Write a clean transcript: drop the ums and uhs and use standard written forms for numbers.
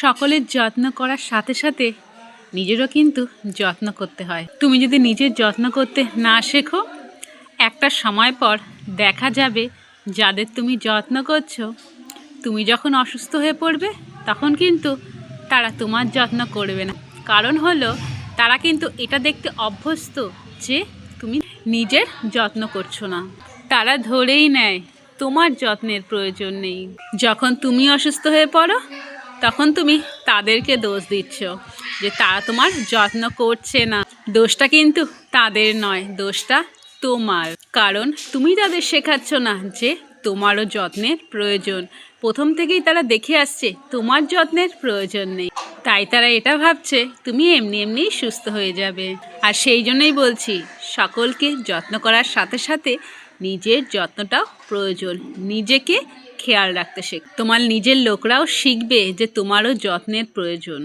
সকলের যত্ন করার সাথে সাথে নিজেরও কিন্তু যত্ন করতে হয়। তুমি যদি নিজের যত্ন করতে না শেখো, একটা সময় পর দেখা যাবে যাদের তুমি যত্ন করছো, তুমি যখন অসুস্থ হয়ে পড়বে তখন কিন্তু তারা তোমার যত্ন করবে না। কারণ হলো তারা কিন্তু এটা দেখতে অভ্যস্ত যে তুমি নিজের যত্ন করছো না। তারা ধরেই নেয় তোমার যত্নের প্রয়োজন নেই। যখন তুমি অসুস্থ হয়ে পড়ো তখন তুমি তাদেরকে দোষ দিচ্ছ যে তারা তোমার যত্ন করছে না। দোষটা কিন্তু তাদের নয়, দোষটা তোমার। কারণ তুমি তাদের শেখাচ্ছ না যে তোমারও যত্নের প্রয়োজন। প্রথম থেকেই তারা দেখে আসছে তোমার যত্নের প্রয়োজন নেই, তাই তারা এটা ভাবছে তুমি এমনি এমনিই সুস্থ হয়ে যাবে। আর সেই জন্যই বলছি, সকলকে যত্ন করার সাথে সাথে নিজের যত্নটাও প্রয়োজন। নিজেকে খেয়াল রাখতে শেখ, তোমার নিজের লোকরাও শিখবে যে তোমারও যত্নের প্রয়োজন।